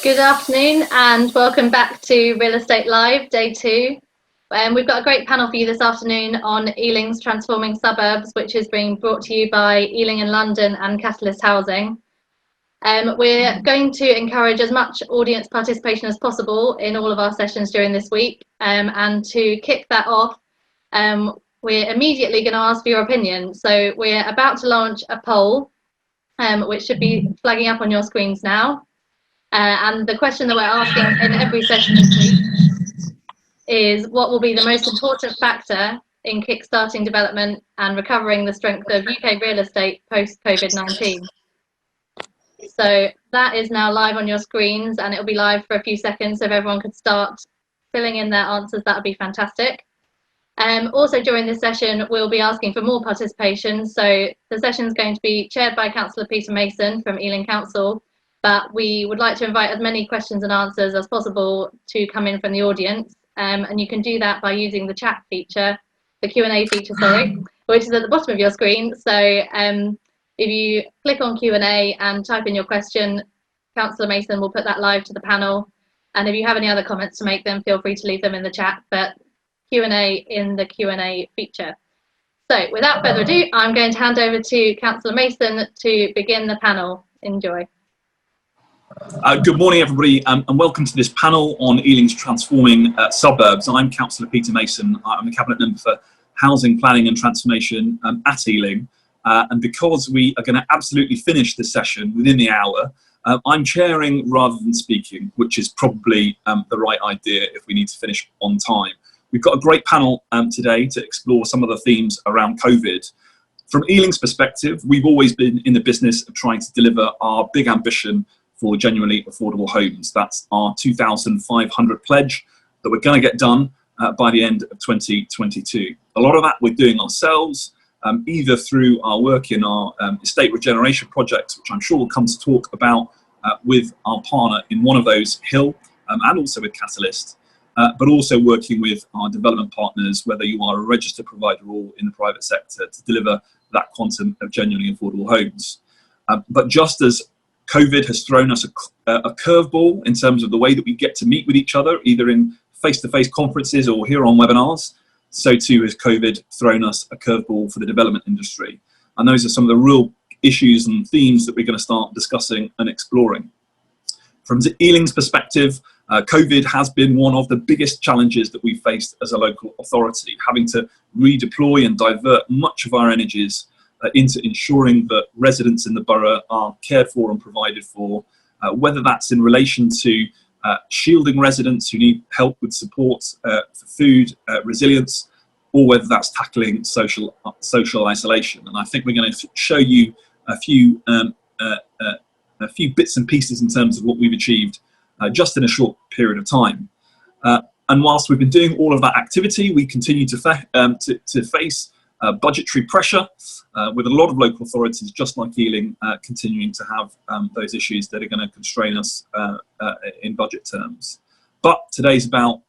Good afternoon and welcome back to Real Estate Live, day 2. We've got a great panel for you this afternoon on Ealing's Transforming Suburbs, which is being brought to you by Ealing and London and Catalyst Housing. We're going to encourage as much audience participation as possible in all of our sessions during this week. And to kick that off, we're immediately going to ask for your opinion. So we're about to launch a poll, which should be flagging up on your screens now. And the question that we're asking in every session this week is, what will be the most important factor in kickstarting development and recovering the strength of UK real estate post-COVID-19? So that is now live on your screens, and it'll be live for a few seconds. So if everyone could start filling in their answers, that would be fantastic. Also during this session, we'll be asking for more participation. So the session is going to be chaired by Councillor Peter Mason from Ealing Council, but we would like to invite as many questions and answers as possible to come in from the audience. And you can do that by using the chat feature, the Q&A feature, sorry, which is at the bottom of your screen. So if you click on Q&A and type in your question, Councillor Mason will put that live to the panel. And if you have any other comments to make, then feel free to leave them in the chat, but Q&A in the Q&A feature. So without further ado, I'm going to hand over to Councillor Mason to begin the panel. Enjoy. Good morning, everybody, and welcome to this panel on Ealing's Transforming Suburbs. I'm Councillor Peter Mason. I'm the Cabinet Member for Housing, Planning and Transformation at Ealing. And because we are going to absolutely finish this session within the hour, I'm chairing rather than speaking, which is probably the right idea if we need to finish on time. We've got a great panel today to explore some of the themes around COVID. From Ealing's perspective, we've always been in the business of trying to deliver our big ambition for genuinely affordable homes. That's our 2,500 pledge that we're going to get done by the end of 2022. A lot of that we're doing ourselves, either through our work in our estate regeneration projects, which I'm sure we'll come to talk about with our partner in one of those, Hill, and also with Catalyst, but also working with our development partners, whether you are a registered provider or in the private sector, to deliver that quantum of genuinely affordable homes. But just as COVID has thrown us a curveball in terms of the way that we get to meet with each other, either in face-to-face conferences or here on webinars, so too has COVID thrown us a curveball for the development industry. And those are some of the real issues and themes that we're going to start discussing and exploring. From Ealing's perspective, COVID has been one of the biggest challenges that we've faced as a local authority, having to redeploy and divert much of our energies into ensuring that residents in the borough are cared for and provided for, whether that's in relation to shielding residents who need help with support for food, resilience, or whether that's tackling social isolation. And I think we're going to show you a few bits and pieces in terms of what we've achieved just in a short period of time. And whilst we've been doing all of that activity, we continue to face budgetary pressure, with a lot of local authorities, just like Ealing, continuing to have those issues that are going to constrain us in budget terms. But today's about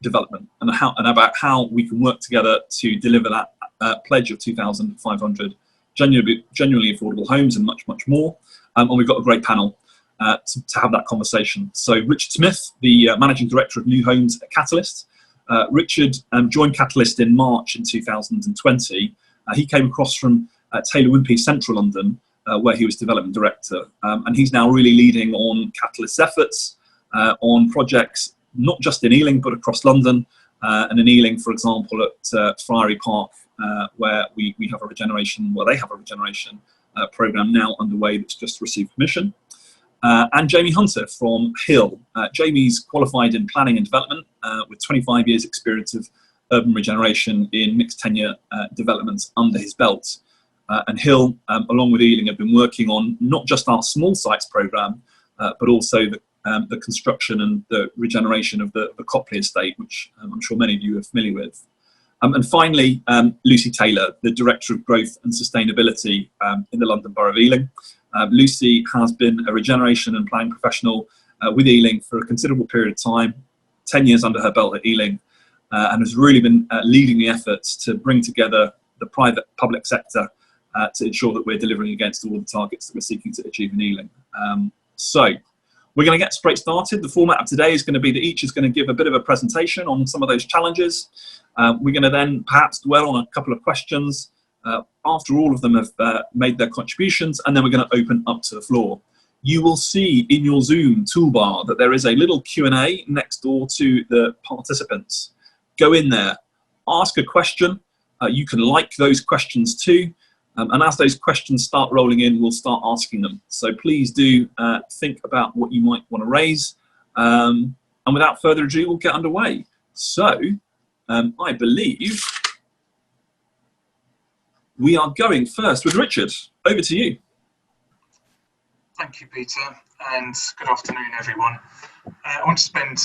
development and about how we can work together to deliver that pledge of 2,500 genuinely affordable homes and much, much more. And we've got a great panel to have that conversation. So Richard Smith, the Managing Director of New Homes at Catalyst. Richard joined Catalyst in March in 2020. He came across from Taylor Wimpey, Central London, where he was Development Director. And he's now really leading on Catalyst's efforts on projects, not just in Ealing, but across London. And in Ealing, for example, at Friary Park, where we have a regeneration, well, they have a regeneration programme now underway that's just received permission. And Jamie Hunter from Hill. Jamie's qualified in planning and development with 25 years experience of urban regeneration in mixed tenure developments under his belt. And Hill, along with Ealing, have been working on not just our small sites programme, but also the construction and the regeneration of the Copley estate, which I'm sure many of you are familiar with. And finally, Lucy Taylor, the Director of Growth and Sustainability in the London Borough of Ealing. Lucy has been a regeneration and planning professional with Ealing for a considerable period of time, 10 years under her belt at Ealing, and has really been leading the efforts to bring together the private public sector to ensure that we're delivering against all the targets that we're seeking to achieve in Ealing. So We're going to get straight started. The format of today is going to be that each is going to give a bit of a presentation on some of those challenges. We're going to then perhaps dwell on a couple of questions after all of them have made their contributions, and then we're going to open up to the floor. You will see in your Zoom toolbar that there is a little Q&A next door to the participants. Go in there, ask a question. You can like those questions too. And as those questions start rolling in, we'll start asking them. So please do think about what you might want to raise. And without further ado, we'll get underway. So I believe we are going first with Richard. Over to you. Thank you, Peter, and good afternoon, everyone. I want to spend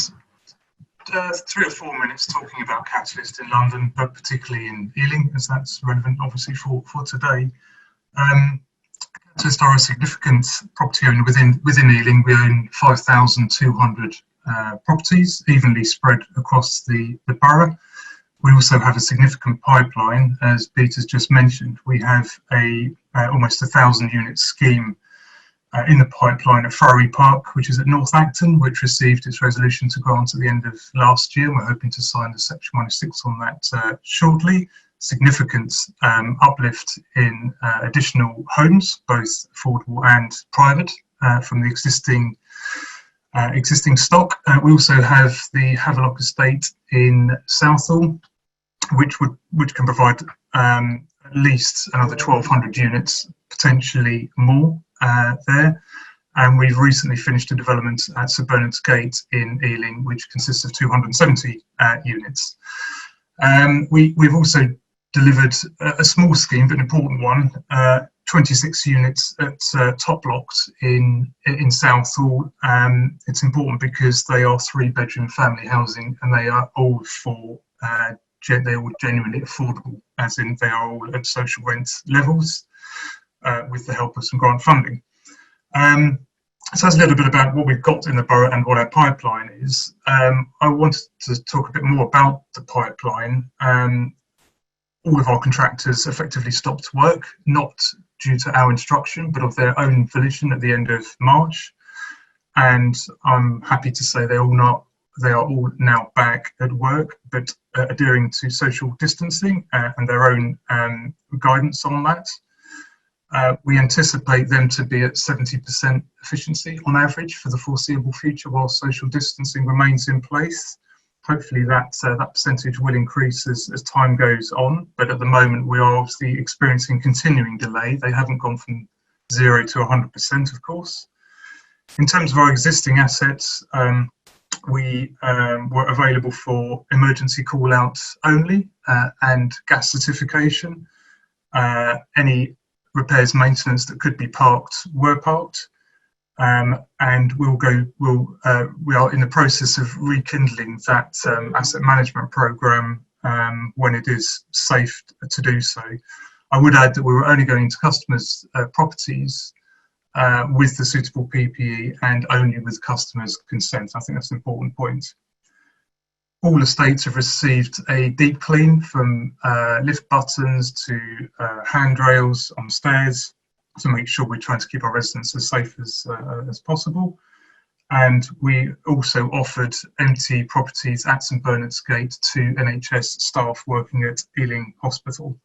3 or 4 minutes talking about Catalyst in London, but particularly in Ealing, as that's relevant, obviously, for today. Catalyst are a significant property owner within Ealing. We own 5,200 properties, evenly spread across the borough. We also have a significant pipeline, as Peter's just mentioned. We have almost 1,000 unit scheme in the pipeline at Rectory Park, which is at North Acton, which received its resolution to grant at the end of last year. We're hoping to sign the Section 106 on that shortly. Significant uplift in additional homes, both affordable and private, from the existing stock. We also have the Havelock estate in Southall, which can provide at least another 1,200 units, potentially more there. And we've recently finished a development at Suburbs Gate in Ealing, which consists of 270 units. We've also delivered a small scheme, but an important one, 26 units at Top Locked in Southall. It's important because they are 3-bedroom family housing, and they are all they're all genuinely affordable, as in they are all at social rent levels with the help of some grant funding. So that's a little bit about what we've got in the borough and what our pipeline is. I wanted to talk a bit more about the pipeline. All of our contractors effectively stopped work, not due to our instruction, but of their own volition at the end of March. And I'm happy to say they are all now back at work, but adhering to social distancing and their own guidance on that. We anticipate them to be at 70% efficiency on average for the foreseeable future while social distancing remains in place. Hopefully that percentage will increase as time goes on, but at the moment we are obviously experiencing continuing delay. They haven't gone from 0 to 100%, of course. In terms of our existing assets, we were available for emergency call outs only and gas certification. Any repairs, maintenance that could be parked were parked, and we are in the process of rekindling that asset management programme when it is safe to do so. I would add that we were only going to customers' properties with the suitable PPE and only with customers' consent. I think that's an important point. All estates have received a deep clean, from lift buttons to handrails on stairs, to make sure we're trying to keep our residents as safe as possible. And we also offered empty properties at St Bernard's Gate to NHS staff working at Ealing Hospital.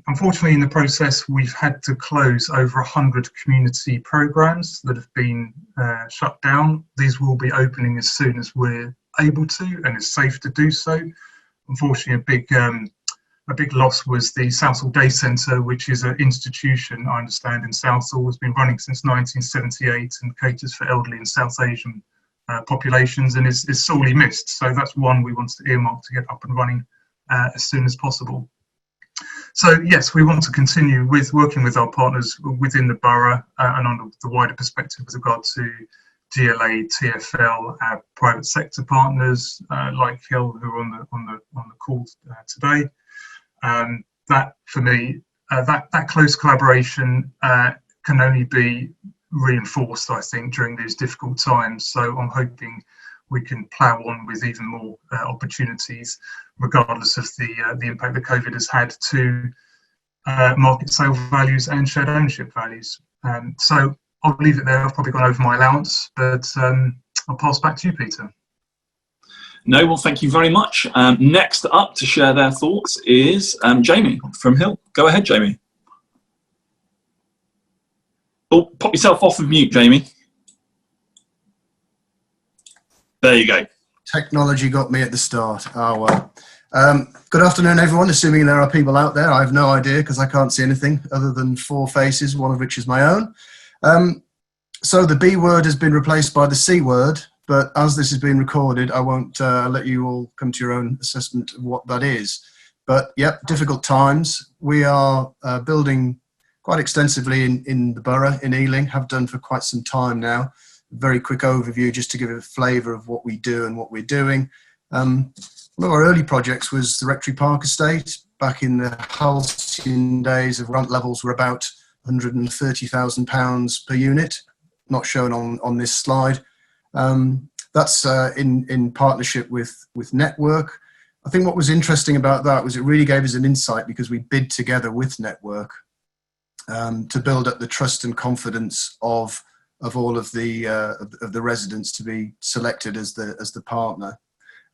Unfortunately, in the process, we've had to close over 100 community programmes that have been shut down. These will be opening as soon as we're able to and it's safe to do so. Unfortunately, a big loss was the Southall Day Centre, which is an institution, I understand, in Southall, has been running since 1978 and caters for elderly and South Asian populations, and is sorely missed. So that's one we want to earmark to get up and running as soon as possible. So yes, we want to continue with working with our partners within the borough and on the wider perspective with regard to GLA, TfL, our private sector partners like Hill, who are on the call today. That for me, that close collaboration can only be reinforced, I think, during these difficult times. So I'm hoping we can plough on with even more opportunities, regardless of the impact that COVID has had to market sale values and shared ownership values. So I'll leave it there. I've probably gone over my allowance, but I'll pass back to you, Peter. No, well, thank you very much. Next up to share their thoughts is Jamie from Hill. Go ahead, Jamie. Oh, pop yourself off of mute, Jamie. There you go. Technology got me at the start. Oh, well. Good afternoon, everyone, assuming there are people out there. I have no idea because I can't see anything other than 4 faces, one of which is my own. So the B word has been replaced by the C word, but as this has been recorded, I won't let you all come to your own assessment of what that is. But yep, difficult times. We are building quite extensively in the borough, in Ealing, have done for quite some time now. Very quick overview just to give a flavour of what we do and what we're doing. One of our early projects was the Rectory Park estate. Back in the halcyon days of rent levels were about £130,000 per unit, not shown on this slide. That's in partnership with Network. I think what was interesting about that was it really gave us an insight because we bid together with Network to build up the trust and confidence of all of the residents to be selected as the partner.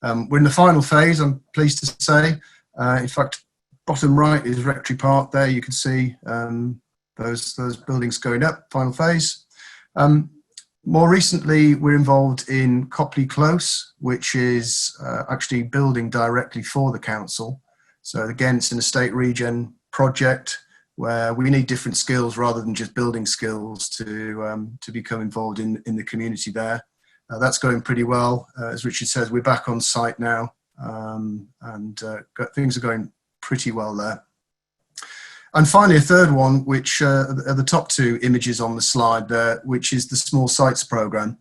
We're in the final phase, I'm pleased to say. In fact, bottom right is Rectory Park. There you can see those buildings going up, final phase. More recently, we're involved in Copley Close, which is actually building directly for the council. So again, it's an estate regen project where we need different skills rather than just building skills to become involved in the community there. That's going pretty well. As Richard says, we're back on site now, and things are going pretty well there. And finally, a third one, which are the top 2 images on the slide there, which is the small sites programme.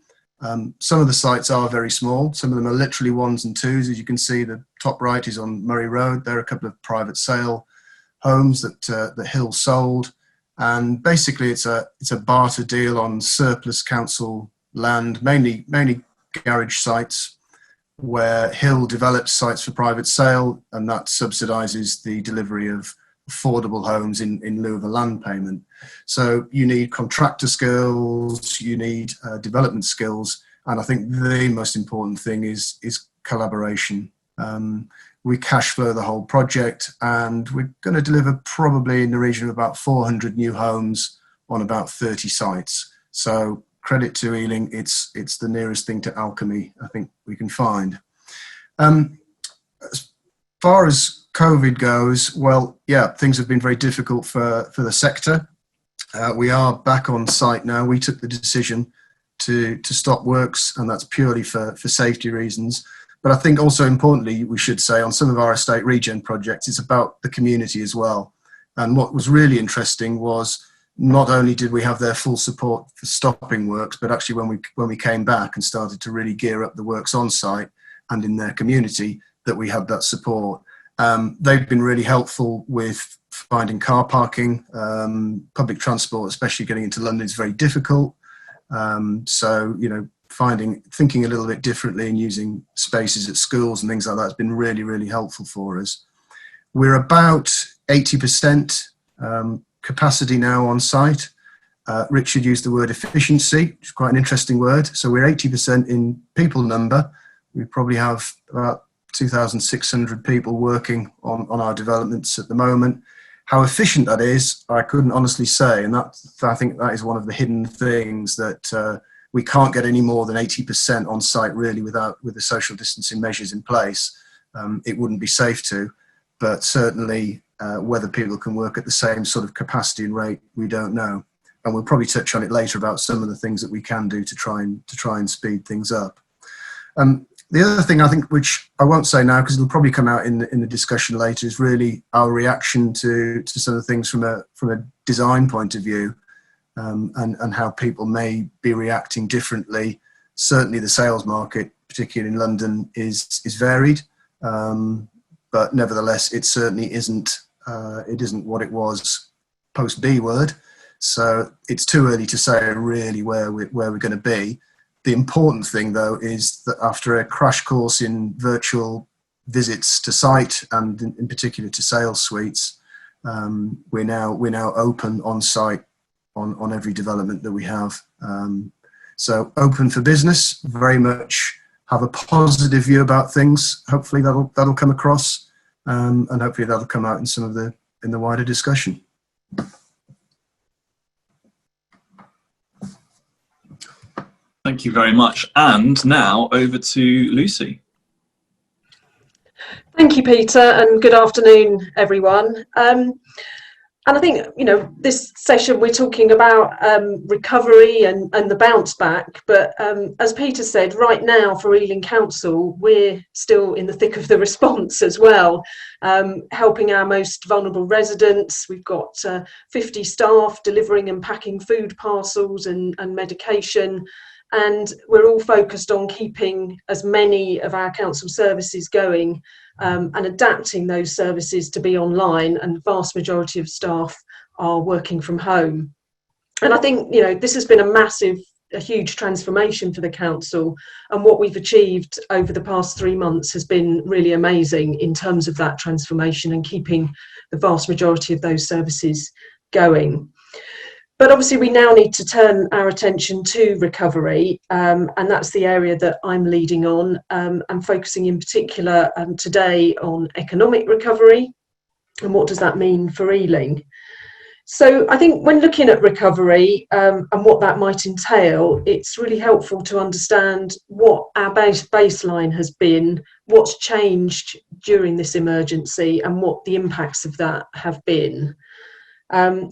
Some of the sites are very small. Some of them are literally 1s and 2s. As you can see, the top right is on Murray Road. There are a couple of private sale homes that Hill sold. And basically, it's a barter deal on surplus council land, mainly garage sites, where Hill develops sites for private sale, and that subsidises the delivery of affordable homes in lieu of a land payment. So you need contractor skills, you need development skills, and I think the most important thing is collaboration. We cash flow the whole project, and we're going to deliver probably in the region of about 400 new homes on about 30 sites. So credit to Ealing, it's the nearest thing to alchemy I think we can find. As far as COVID goes, well, yeah, things have been very difficult for the sector. We are back on site now. We took the decision to stop works, and that's purely for safety reasons. But I think also importantly, we should say on some of our estate regen projects, it's about the community as well. And what was really interesting was not only did we have their full support for stopping works, but actually when we came back and started to really gear up the works on site and in their community, that we had that support. They've been really helpful with finding car parking. Public transport, especially getting into London, is very difficult. So, you know, thinking a little bit differently and using spaces at schools and things like that has been really, really helpful for us. We're about 80% capacity now on site. Richard used the word efficiency, which is quite an interesting word. So we're 80% in people number. We probably have about 2,600 people working on our developments at the moment. How efficient that is, I couldn't honestly say. And I think that is one of the hidden things that we can't get any more than 80% on site really with the social distancing measures in place. It wouldn't be safe to, but certainly whether people can work at the same sort of capacity and rate, we don't know. And we'll probably touch on it later about some of the things that we can do to try and speed things up. The other thing I think, which I won't say now because it'll probably come out in the discussion later, is really our reaction to some of the things from a design point of view, and how people may be reacting differently. Certainly the sales market, particularly in London, is varied, but nevertheless it certainly isn't what it was post B word. So it's too early to say really where we're going to be. The important thing, though, is that after a crash course in virtual visits to site and in particular to sales suites, we're now open on site on every development that we have. So open for business, very much have a positive view about things. Hopefully that'll come across, and hopefully that'll come out in some of in the wider discussion. Thank you very much. And now over to Lucy. Thank you, Peter, and good afternoon, everyone. And I think, this session we're talking about recovery and the bounce back, but as Peter said, right now for Ealing Council, we're still in the thick of the response as well, helping our most vulnerable residents. We've got 50 staff delivering and packing food parcels and medication, and we're all focused on keeping as many of our council services going and adapting those services to be online, and the vast majority of staff are working from home. And I think, this has been a huge transformation for the council, and what we've achieved over the past 3 months has been really amazing in terms of that transformation and keeping the vast majority of those services going. But obviously we now need to turn our attention to recovery, and that's the area that I'm leading on, and focusing in particular today on economic recovery and what does that mean for Ealing. So I think when looking at recovery and what that might entail, it's really helpful to understand what our baseline has been, what's changed during this emergency, and what the impacts of that have been.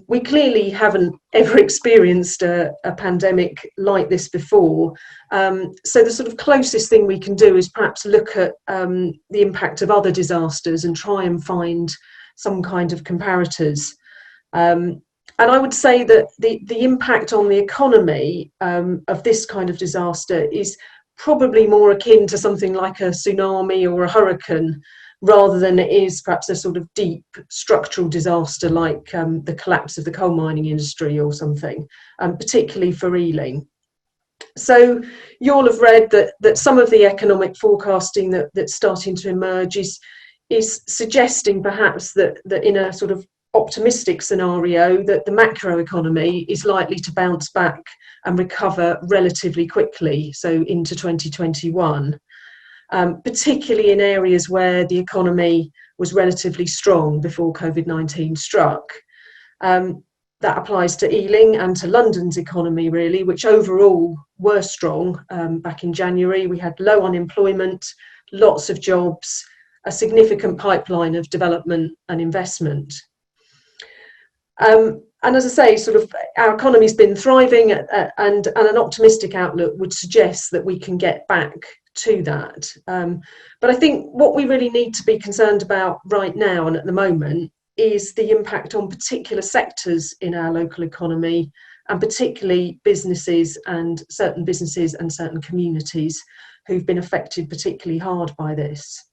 We clearly haven't ever experienced a pandemic like this before, so the sort of closest thing we can do is perhaps look at the impact of other disasters and try and find some kind of comparators. And I would say that the impact on the economy of this kind of disaster is probably more akin to something like a tsunami or a hurricane, rather than it is perhaps a sort of deep structural disaster like the collapse of the coal mining industry or something, particularly for Ealing. So you all have read that some of the economic forecasting that's starting to emerge is suggesting perhaps that in a sort of optimistic scenario that the macroeconomy is likely to bounce back and recover relatively quickly, so into 2021. Particularly in areas where the economy was relatively strong before COVID-19 struck. That applies to Ealing and to London's economy, really, which overall were strong back in January. We had low unemployment, lots of jobs, a significant pipeline of development and investment. And as I say, sort of our economy's been thriving, and an optimistic outlook would suggest that we can get back to that. But I think what we really need to be concerned about right now and at the moment is the impact on particular sectors in our local economy, and particularly businesses and certain communities who've been affected particularly hard by this.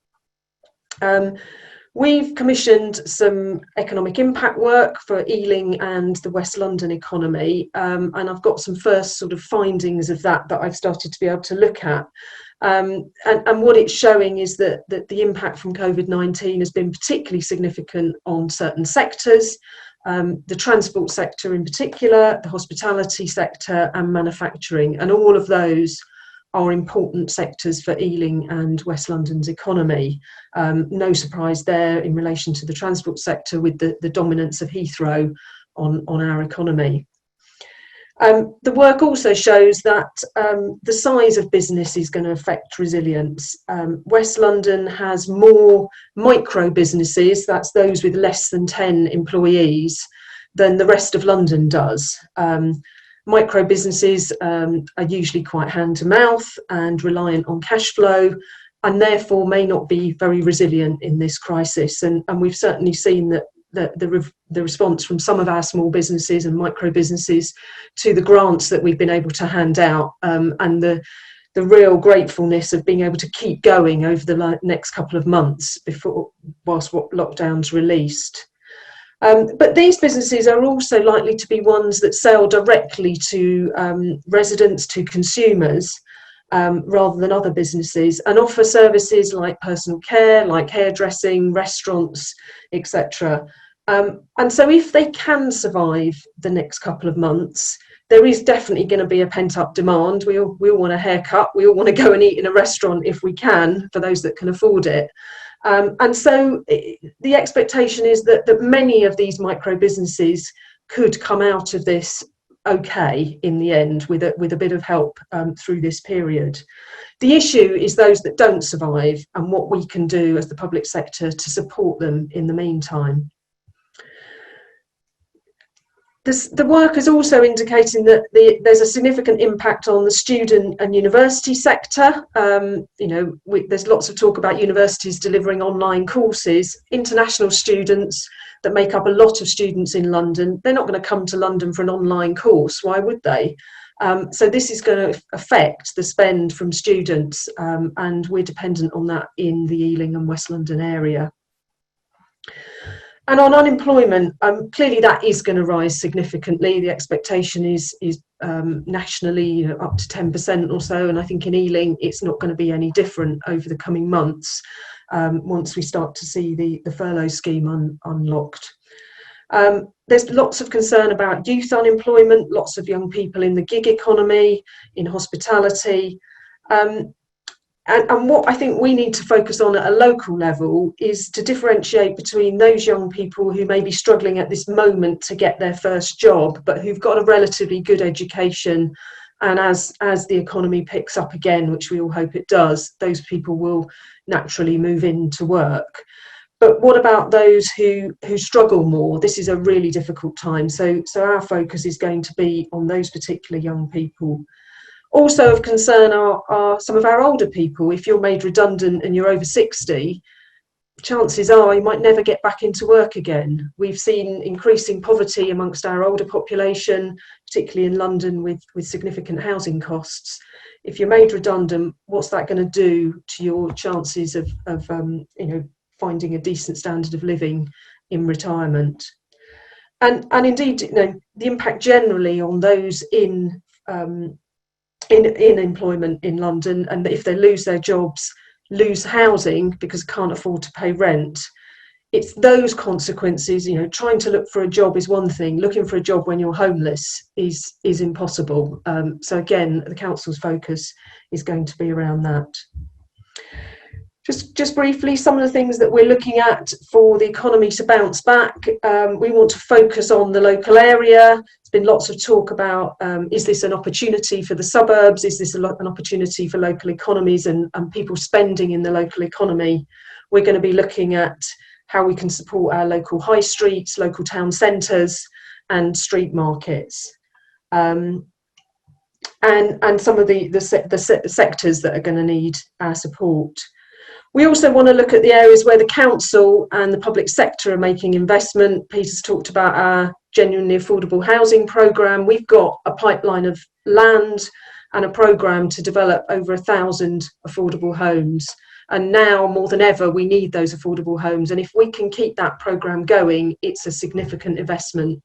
We've commissioned some economic impact work for Ealing and the West London economy, and I've got some first sort of findings of that I've started to be able to look at. And what it's showing is that the impact from COVID-19 has been particularly significant on certain sectors, the transport sector in particular, the hospitality sector and manufacturing, and all of those are important sectors for Ealing and West London's economy. No surprise there in relation to the transport sector with the dominance of Heathrow on our economy. The work also shows that the size of business is going to affect resilience. West London has more micro businesses, that's those with less than 10 employees, than the rest of London does. Micro businesses are usually quite hand to mouth and reliant on cash flow, and therefore may not be very resilient in this crisis. And we've certainly seen that the response from some of our small businesses and micro businesses to the grants that we've been able to hand out, and the real gratefulness of being able to keep going over the next couple of months whilst lockdown's released. But these businesses are also likely to be ones that sell directly to residents, to consumers, rather than other businesses, and offer services like personal care, like hairdressing, restaurants, etc. And so if they can survive the next couple of months, there is definitely going to be a pent-up demand. We all want a haircut. We all want to go and eat in a restaurant if we can, for those that can afford it. And so the expectation is that many of these micro businesses could come out of this okay in the end, with a bit of help through this period. The issue is those that don't survive, and what we can do as the public sector to support them in the meantime. The work is also indicating that there's a significant impact on the student and university sector. There's lots of talk about universities delivering online courses. International students that make up a lot of students in London, they're not going to come to London for an online course. Why would they? So this is going to affect the spend from students, and we're dependent on that in the Ealing and West London area. And on unemployment, clearly that is going to rise significantly. The expectation is nationally up to 10% or so, and I think in Ealing it's not going to be any different over the coming months once we start to see the furlough scheme unlocked. There's lots of concern about youth unemployment, lots of young people in the gig economy, in hospitality. And what I think we need to focus on at a local level is to differentiate between those young people who may be struggling at this moment to get their first job, but who've got a relatively good education. And as the economy picks up again, which we all hope it does, those people will naturally move into work. But what about those who struggle more? This is a really difficult time. So our focus is going to be on those particular young people. Also of concern are some of our older people. If you're made redundant and you're over 60, chances are you might never get back into work again. We've seen increasing poverty amongst our older population, particularly in London with significant housing costs. If you're made redundant, what's that going to do to your chances of finding a decent standard of living in retirement? And indeed, the impact generally on those in employment in London, and if they lose their jobs, lose housing because can't afford to pay rent, it's those consequences. Trying to look for a job is one thing, looking for a job when you're homeless is impossible. So again, the council's focus is going to be around that. Just briefly, some of the things that we're looking at for the economy to bounce back. We want to focus on the local area. There's been lots of talk about, is this an opportunity for the suburbs? Is this an opportunity for local economies and people spending in the local economy? We're going to be looking at how we can support our local high streets, local town centres and street markets. And some of the sectors that are going to need our support. We also want to look at the areas where the council and the public sector are making investment. Peter's talked about our genuinely affordable housing programme. We've got a pipeline of land and a programme to develop over 1,000 affordable homes. And now more than ever, we need those affordable homes. And if we can keep that programme going, it's a significant investment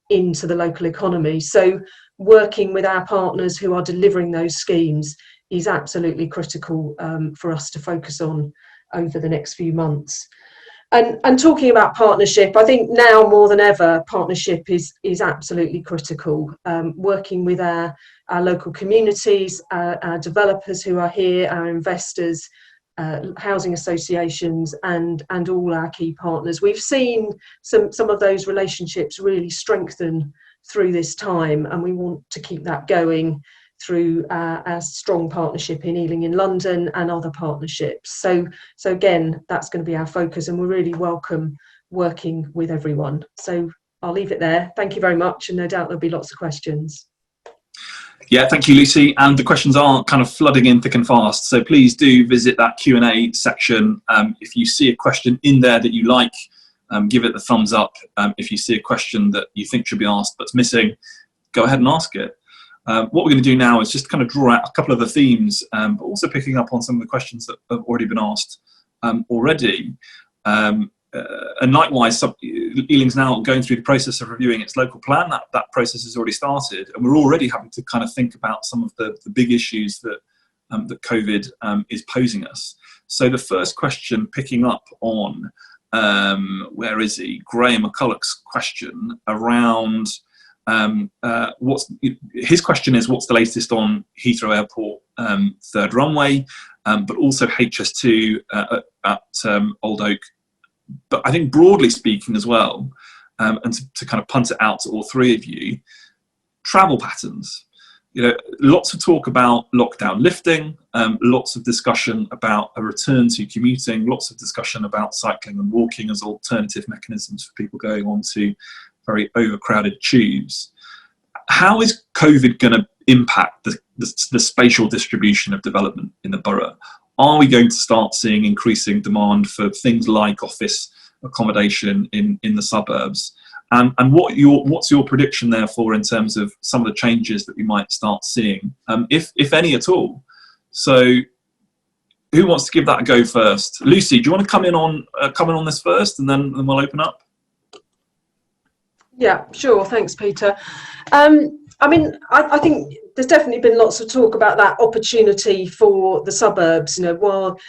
into the local economy. So working with our partners who are delivering those schemes is absolutely critical for us to focus on over the next few months. And talking about partnership, I think now more than ever, partnership is absolutely critical. Working with our local communities, our developers who are here, our investors, housing associations and all our key partners. We've seen some of those relationships really strengthen through this time, and we want to keep that going through our strong partnership in Ealing in London and other partnerships. So again, that's going to be our focus, and we really welcome working with everyone. So I'll leave it there. Thank you very much, and no doubt there'll be lots of questions. Yeah, thank you, Lucy. And the questions are kind of flooding in thick and fast. So please do visit that Q&A section. If you see a question in there that you like, give it the thumbs up. If you see a question that you think should be asked but's missing, go ahead and ask it. What we're going to do now is just kind of draw out a couple of the themes, but also picking up on some of the questions that have already been asked already. And likewise, Ealing's now going through the process of reviewing its local plan. That process has already started, and we're already having to kind of think about some of the big issues that that COVID is posing us. So the first question, picking up on where is he? Graham McCulloch's question around his question is, what's the latest on Heathrow Airport third runway, but also HS2 at Old Oak. But I think broadly speaking as well, and to kind of punt it out to all three of you, travel patterns. You know, lots of talk about lockdown lifting, lots of discussion about a return to commuting, lots of discussion about cycling and walking as alternative mechanisms for people going on to very overcrowded tubes. How is COVID going to impact the spatial distribution of development in the borough? Are we going to start seeing increasing demand for things like office accommodation in the suburbs? And what's your prediction therefore in terms of some of the changes that we might start seeing, if any at all? So who wants to give that a go first? Lucy, do you want to come in on this first, and then we'll open up? Yeah, sure. Thanks, Peter. I mean, I think there's definitely been lots of talk about that opportunity for the suburbs. You know, while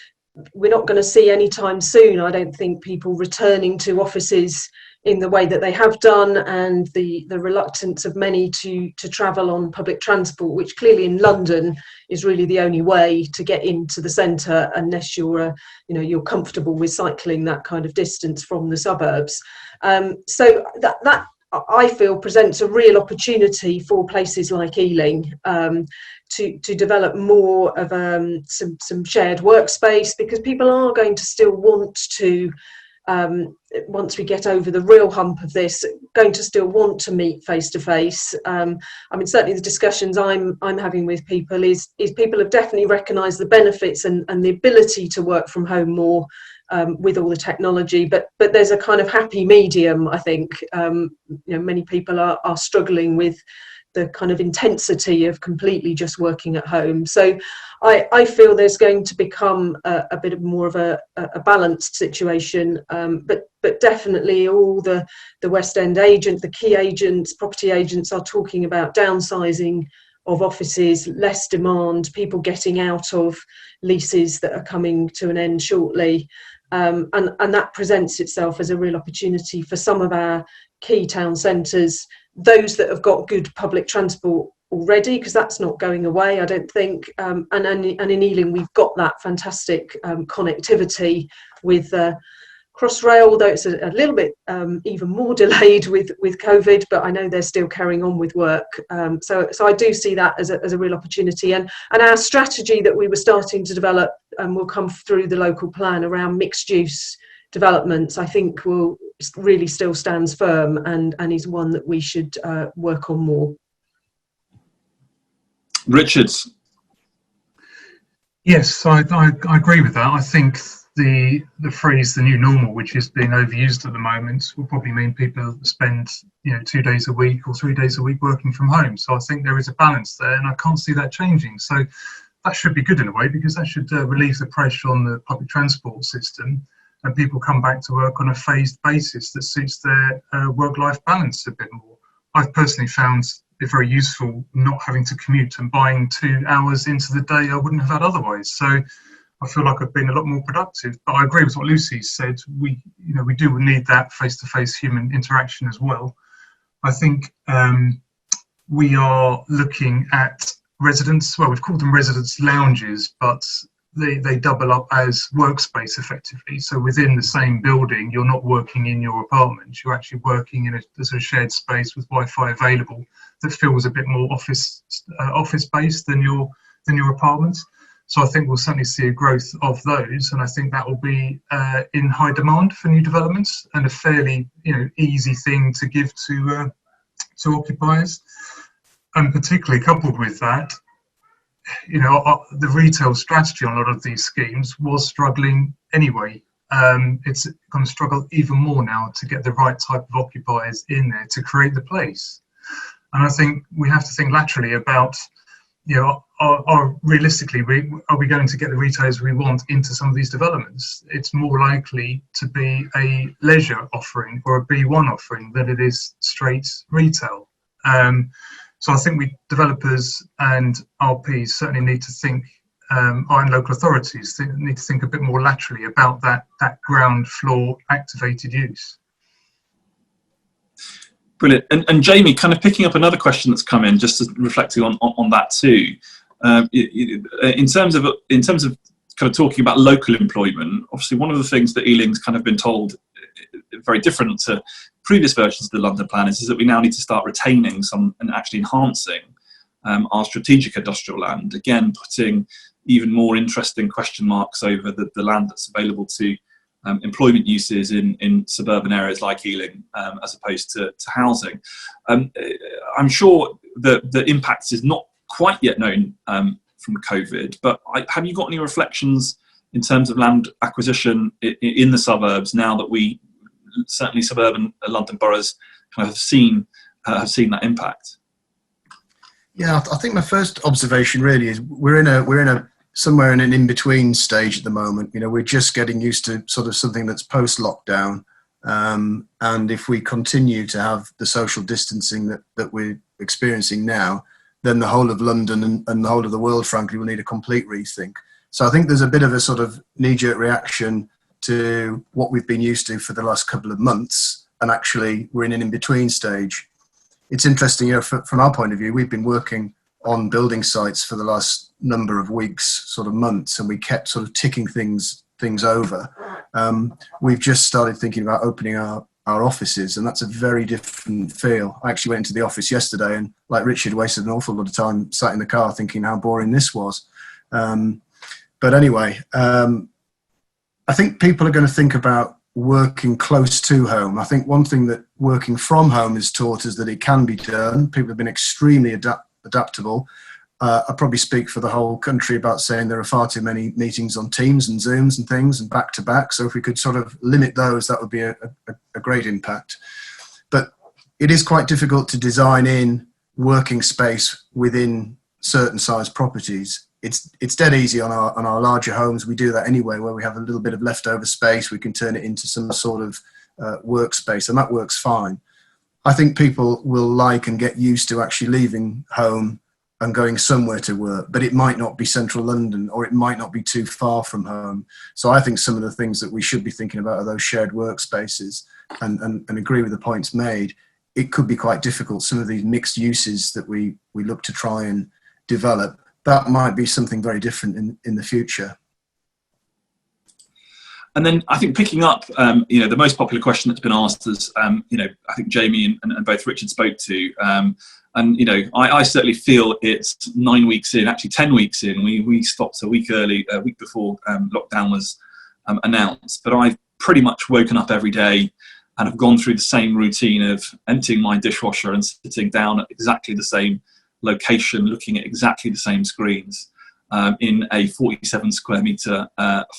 we're not going to see anytime soon, I don't think, people returning to offices in the way that they have done, and the reluctance of many to travel on public transport, which clearly in London is really the only way to get into the centre, unless you're you're comfortable with cycling that kind of distance from the suburbs. So that I feel presents a real opportunity for places like Ealing to develop more of some shared workspace, because people are going to still want to, once we get over the real hump of this, going to still want to meet face to face. I mean, certainly the discussions I'm having with people is people have definitely recognised the benefits and the ability to work from home more with all the technology, but there's a kind of happy medium. I think many people are struggling with the kind of intensity of completely just working at home. So I feel there's going to become a bit more of a balanced situation, but definitely all the West End agents, the key agents, property agents are talking about downsizing of offices, less demand, people getting out of leases that are coming to an end shortly. And that presents itself as a real opportunity for some of our key town centres, those that have got good public transport already, because that's not going away, I don't think. And in Ealing, we've got that fantastic connectivity with Crossrail, although it's a little bit even more delayed with COVID, but I know they're still carrying on with work. So I do see that as a real opportunity. And our strategy that we were starting to develop will come through the local plan around mixed use developments, I think will really still stands firm and is one that we should work on more. Richards. Yes, I agree with that. I think the phrase "the new normal," which is being overused at the moment, will probably mean people spend 2 days a week or 3 days a week working from home. So I think there is a balance there, and I can't see that changing. So that should be good in a way, because that should relieve the pressure on the public transport system, and people come back to work on a phased basis that suits their work-life balance a bit more. I've personally found it very useful not having to commute and buying 2 hours into the day I wouldn't have had otherwise. So I feel like I've been a lot more productive. But I agree with what Lucy said. We do need that face-to-face human interaction as well. I think we are looking at residents. Well, we've called them residents' lounges, but they double up as workspace effectively. So within the same building, you're not working in your apartment. You're actually working in a shared space with Wi-Fi available that feels a bit more office-based than your apartment. So I think we'll certainly see a growth of those, and I think that will be in high demand for new developments, and a fairly easy thing to give to occupiers. And particularly coupled with that, the retail strategy on a lot of these schemes was struggling anyway. It's going to struggle even more now to get the right type of occupiers in there to create the place. And I think we have to think laterally about, realistically, are we going to get the retailers we want into some of these developments? It's more likely to be a leisure offering or a B1 offering than it is straight retail. So I think developers and RPs certainly need to think our local authorities need to think a bit more laterally about that ground floor activated use. Brilliant. And Jamie, kind of picking up another question that's come in, just reflecting on that too. In terms of kind of talking about local employment, obviously one of the things that Ealing's kind of been told, very different to previous versions of the London plan, is that we now need to start retaining some and actually enhancing our strategic industrial land, again putting even more interesting question marks over the land that's available to employment uses in suburban areas like Ealing, as opposed to housing. I'm sure the impact is not quite yet known from COVID, but have you got any reflections in terms of land acquisition in the suburbs now that we, certainly suburban London boroughs, kind of have seen that impact? Yeah, I think my first observation really is we're in a somewhere in an in-between stage at the moment. You know, we're just getting used to sort of something that's post-lockdown, and if we continue to have the social distancing that we're experiencing now, then the whole of London and the whole of the world, frankly, will need a complete rethink. So I think there's a bit of a sort of knee-jerk reaction to what we've been used to for the last couple of months, and actually we're in an in-between stage. It's interesting, you know, from our point of view, we've been working on building sites for the last number of weeks, sort of months, and we kept sort of ticking things over. We've just started thinking about opening our offices, and that's a very different feel. I actually went into the office yesterday and, like Richard, wasted an awful lot of time sat in the car thinking how boring this was. But anyway, I think people are going to think about working close to home. I think one thing that working from home has taught us that it can be done. People have been extremely adaptable. I probably speak for the whole country about saying there are far too many meetings on Teams and Zooms and things and back to back. So if we could sort of limit those, that would be a great impact. But it is quite difficult to design in working space within certain size properties. It's dead easy on our larger homes. We do that anyway, where we have a little bit of leftover space. We can turn it into some sort of workspace, and that works fine. I think people will like and get used to actually leaving home and going somewhere to work, but it might not be central London, or it might not be too far from home. So I think some of the things that we should be thinking about are those shared workspaces, and agree with the points made. It could be quite difficult. Some of these mixed uses that we look to try and develop, that might be something very different in the future. And then I think picking up, you know, the most popular question that's been asked is, you know, I think Jamie and both Richard spoke to, and, you know, I certainly feel it's 9 weeks in, actually 10 weeks in. We stopped a week early, a week before lockdown was announced, but I've pretty much woken up every day and have gone through the same routine of emptying my dishwasher and sitting down at exactly the same location, looking at exactly the same screens, in a 47 square metre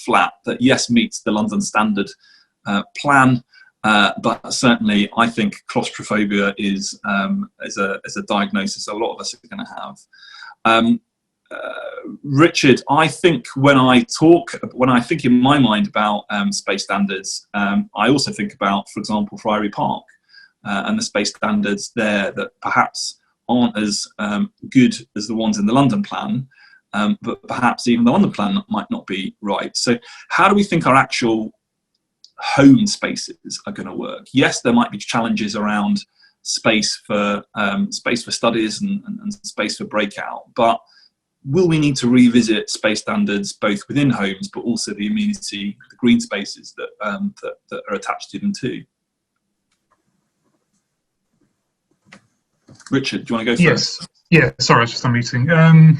flat that, yes, meets the London standard plan, but certainly I think claustrophobia is a diagnosis a lot of us are going to have. Richard, I think when I think in my mind about space standards, I also think about, for example, Friary Park and the space standards there that perhaps aren't as good as the ones in the London plan, but perhaps even the London plan might not be right. So how do we think our actual home spaces are going to work? Yes, there might be challenges around space for studies and space for breakout, but will we need to revisit space standards both within homes, but also the amenity, the green spaces that are attached to them too? Richard, do you want to go first? Yes. Yeah, sorry, I was just unmuting.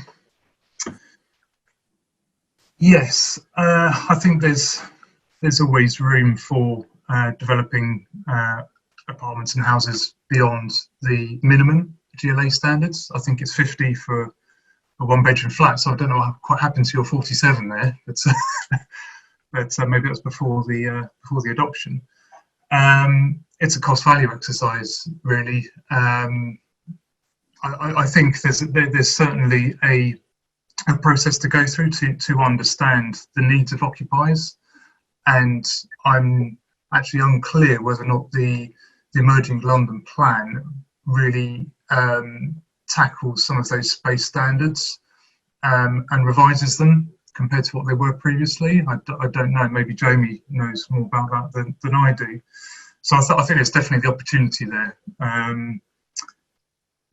Yes, I think there's always room for developing apartments and houses beyond the minimum GLA standards. I think it's 50 for a one-bedroom flat, so I don't know what quite happened to your 47 there, but maybe that's before the adoption. It's a cost-value exercise, really. I think there's certainly a process to go through to understand the needs of occupiers, and I'm actually unclear whether or not the emerging London plan really tackles some of those space standards. and revises them compared to what they were previously. I don't know, maybe Jamie knows more about that than I do. So I think there's definitely the opportunity there. And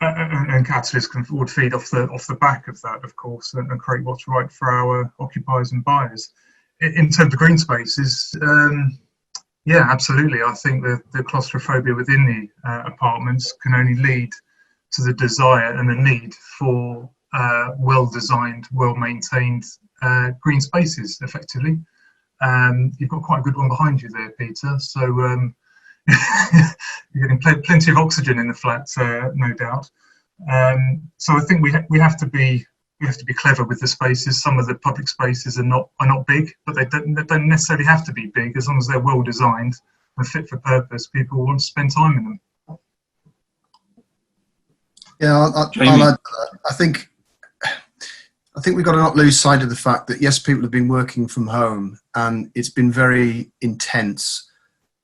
catalysts would feed off the back of that, of course, and create what's right for our occupiers and buyers. In terms of green spaces, yeah, absolutely. I think the claustrophobia within the apartments can only lead to the desire and the need for well-designed, well-maintained green spaces, effectively. You've got quite a good one behind you there, Peter. So you're getting plenty of oxygen in the flat, no doubt. So I think we have to be clever with the spaces. Some of the public spaces are not big, but they don't necessarily have to be big. As long as they're well designed and fit for purpose, people want to spend time in them. Yeah, I think we've got to not lose sight of the fact that yes, people have been working from home and it's been very intense.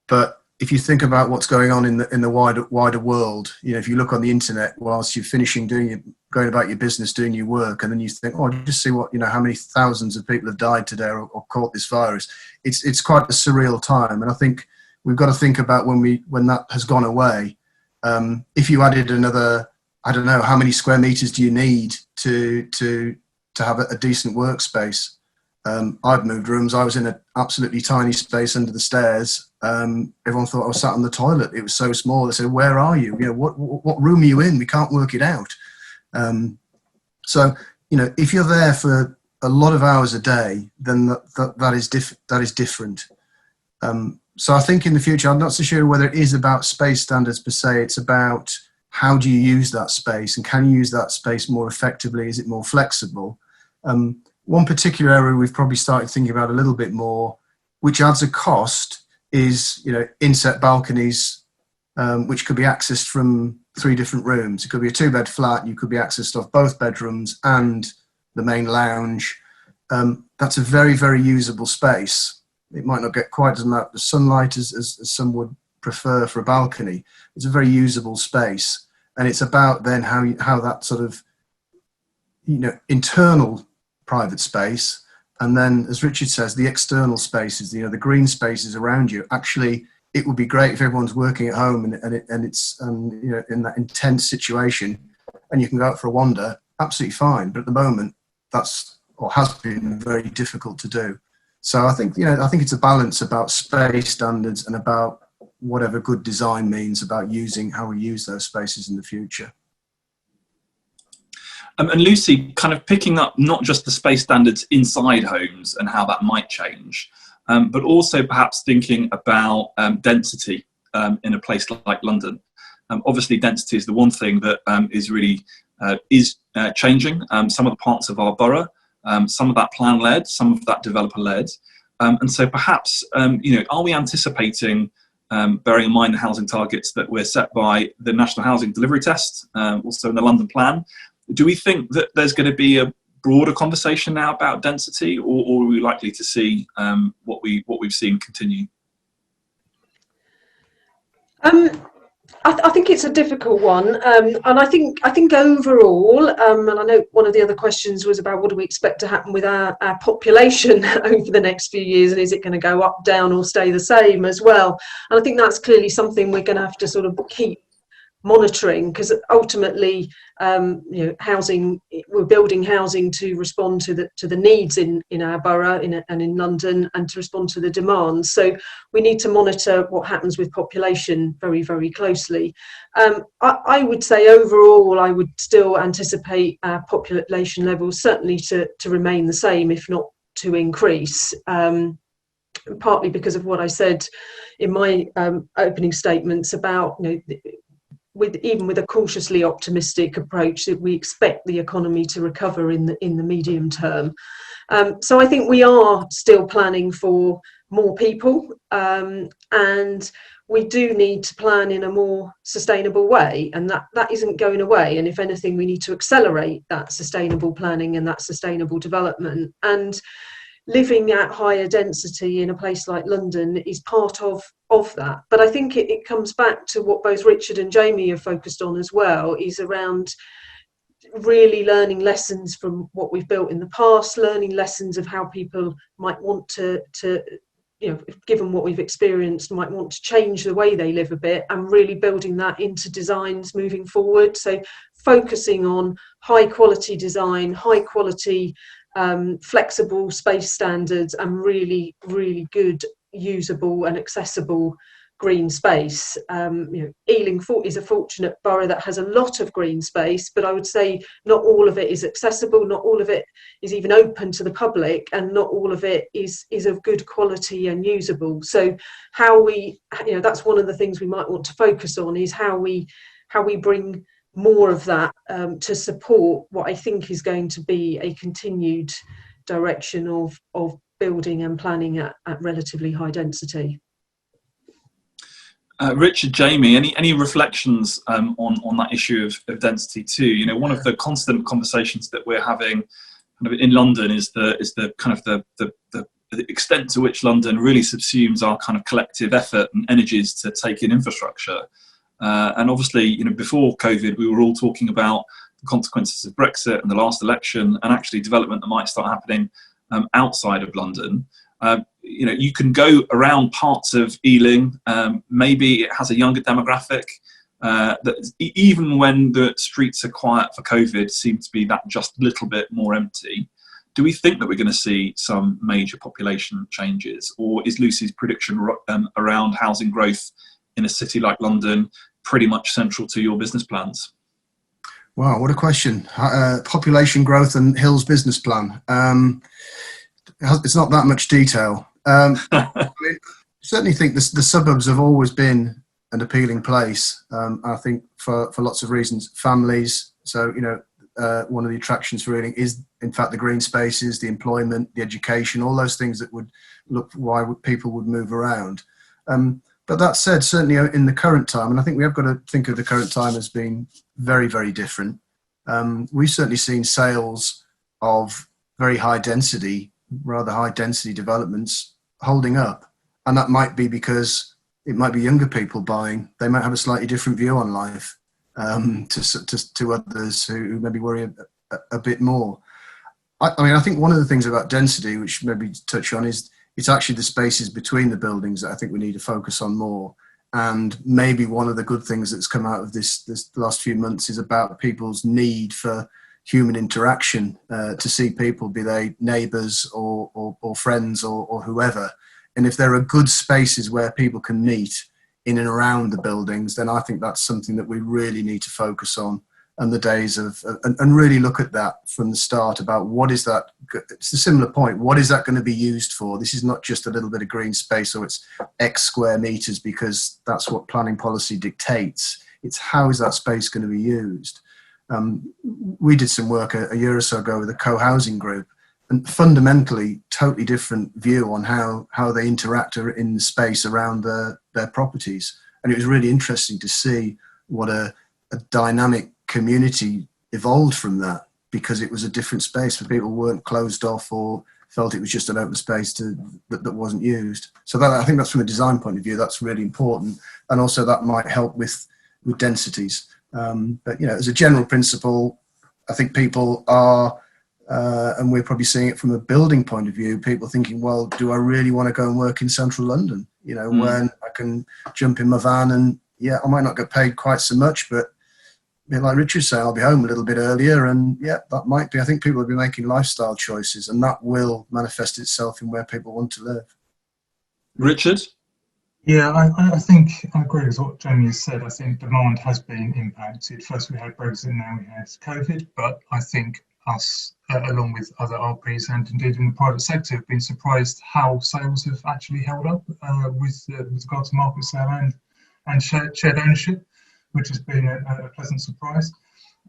But if you think about what's going on in the wider world, you know, if you look on the internet whilst you're finishing going about your business, doing your work, and then you think, oh, just see what, you know, how many thousands of people have died today or caught this virus. It's quite a surreal time, and I think we've got to think about when that has gone away. If you added another, I don't know, how many square meters do you need to have a decent workspace? I've moved rooms. I was in an absolutely tiny space under the stairs. Everyone thought I was sat on the toilet. It was so small. They said, "Where are you? You know, what room are you in? We can't work it out." So, you know, if you're there for a lot of hours a day, then that is different. So I think in the future, I'm not so sure whether it is about space standards per se. It's about how do you use that space, and can you use that space more effectively? Is it more flexible? One particular area we've probably started thinking about a little bit more, which adds a cost, is, you know, inset balconies, which could be accessed from 3 different rooms. It could be a 2-bed flat, and you could be accessed off both bedrooms and the main lounge. That's a very, very usable space. It might not get quite as much sunlight as some would prefer for a balcony. It's a very usable space, and it's about then how that sort of, you know, internal private space, and then, as Richard says, the external spaces, you know, the green spaces around you. Actually, it would be great if everyone's working at home and it's you know, in that intense situation, and you can go out for a wander, absolutely fine. But at the moment, that's, or has been, very difficult to do. So I think, you know, I think it's a balance about space standards and about whatever good design means about how we use those spaces in the future. And Lucy, kind of picking up not just the space standards inside homes and how that might change, but also perhaps thinking about density in a place like London. Obviously, density is the one thing that is really changing. Some of the parts of our borough, some of that plan-led, some of that developer-led. And so perhaps, you know, are we anticipating, bearing in mind the housing targets that we're set by the National Housing Delivery Test, also in the London Plan, do we think that there's going to be a broader conversation now about density, or are we likely to see what we've seen continue? I think it's a difficult one, and I think overall, and I know one of the other questions was about what do we expect to happen with our population over the next few years, and is it going to go up, down, or stay the same as well? And I think that's clearly something we're going to have to sort of keep monitoring, because ultimately, you know, housing, we're building housing to respond to the needs in our borough and in London, and to respond to the demand. So we need to monitor what happens with population very, very closely. I would say overall, I would still anticipate our population levels certainly to remain the same, if not to increase. Partly because of what I said in my opening statements about, you know, even with a cautiously optimistic approach, that we expect the economy to recover in the medium term. So I think we are still planning for more people, and we do need to plan in a more sustainable way, and that isn't going away. And if anything, we need to accelerate that sustainable planning and that sustainable development. And living at higher density in a place like London is part of that. But I think it comes back to what both Richard and Jamie have focused on as well, is around really learning lessons from what we've built in the past, learning lessons of how people might want to given what we've experienced, might want to change the way they live a bit, and really building that into designs moving forward. So focusing on high quality design, high quality flexible space standards, and really, really good, usable and accessible green space. Ealing is a fortunate borough that has a lot of green space, but I would say not all of it is accessible, not all of it is even open to the public, and not all of it is of good quality and usable. So how we, that's one of the things we might want to focus on, is how we bring more of that to support what I think is going to be a continued direction of building and planning at relatively high density. Richard, Jamie, any reflections on that issue of density too? One of the constant conversations that we're having kind of in London is the kind of the extent to which London really subsumes our kind of collective effort and energies to take in infrastructure. And obviously, before COVID, we were all talking about the consequences of Brexit and the last election, and actually development that might start happening outside of London. You can go around parts of Ealing, maybe it has a younger demographic, that even when the streets are quiet for COVID, seem to be that just a little bit more empty. Do we think that we're going to see some major population changes, or is Lucy's prediction around housing growth in a city like London pretty much central to your business plans? Wow, what a question. Population growth and Hill's business plan. It's not that much detail. I certainly think the suburbs have always been an appealing place. I think for lots of reasons. Families. So, one of the attractions for Ealing is, in fact, the green spaces, the employment, the education, all those things that would look why people would move around. But that said, certainly in the current time, and I think we have got to think of the current time as being very, very different. We've certainly seen sales of very rather high density developments holding up. And that might be because it might be younger people buying. They might have a slightly different view on life to others who maybe worry a bit more. I think one of the things about density, which maybe touch on, is it's actually the spaces between the buildings that I think we need to focus on more. And maybe one of the good things that's come out of this last few months is about people's need for human interaction, to see people, be they neighbours or friends or whoever. And if there are good spaces where people can meet in and around the buildings, then I think that's something that we really need to focus on. And the days and really look at that from the start about what is that, it's a similar point, what is that going to be used for? This is not just a little bit of green space or it's X square metres because that's what planning policy dictates. It's how is that space going to be used? We did some work a year or so ago with a co-housing group, and fundamentally totally different view on how they interact in the space around their properties. And it was really interesting to see what a dynamic community evolved from that, because it was a different space where people weren't closed off or felt it was just an open space that wasn't used. So that, I think that's from a design point of view, that's really important. And also that might help with densities. But as a general principle, I think people are, and we're probably seeing it from a building point of view, people thinking, well, do I really want to go and work in central London? When I can jump in my van and I might not get paid quite so much, but like Richard said, I'll be home a little bit earlier, and that might be, I think people will be making lifestyle choices, and that will manifest itself in where people want to live. Richard? Yeah, I think I agree with what Jamie has said. I think demand has been impacted. First we had Brexit, now we had COVID, but I think us, along with other RPs and indeed in the private sector, have been surprised how sales have actually held up with regard to market sale and shared ownership, which has been a pleasant surprise.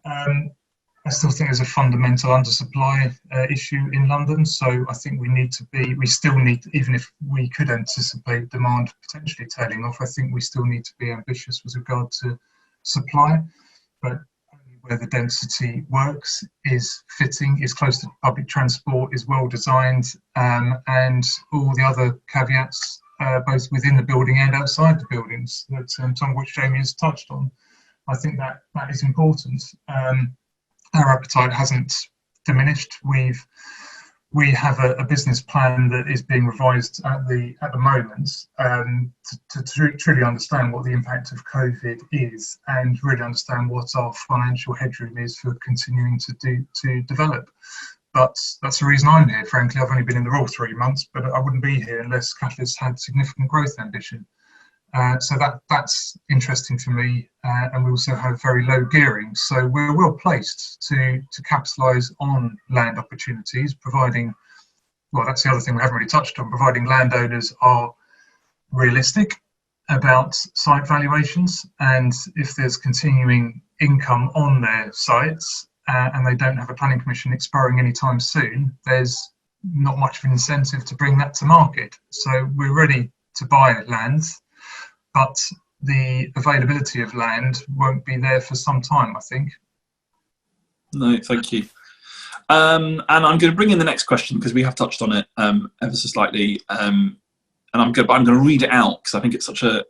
I still think there's a fundamental undersupply issue in London, so I think we still need, even if we could anticipate demand potentially tailing off, I think we still need to be ambitious with regard to supply, but only where the density works, is fitting, is close to public transport, is well designed, and all the other caveats, both within the building and outside the buildings, that some of which Jamie has touched on. I think that is important. our appetite hasn't diminished. We have a business plan that is being revised at the moment to truly understand what the impact of COVID is and really understand what our financial headroom is for continuing to develop. But that's the reason I'm here, frankly. I've only been in the role 3 months, but I wouldn't be here unless Catalyst had significant growth ambition. So that's interesting for me, and we also have very low gearing, so we're well placed to capitalise on land opportunities, providing, well, that's the other thing we haven't really touched on, providing landowners are realistic about site valuations, and if there's continuing income on their sites and they don't have a planning permission expiring anytime soon, there's not much of an incentive to bring that to market. So we're ready to buy land, but the availability of land won't be there for some time, I think. No, thank you. And I'm going to bring in the next question because we have touched on it ever so slightly. And I'm going to read it out because I think it's such a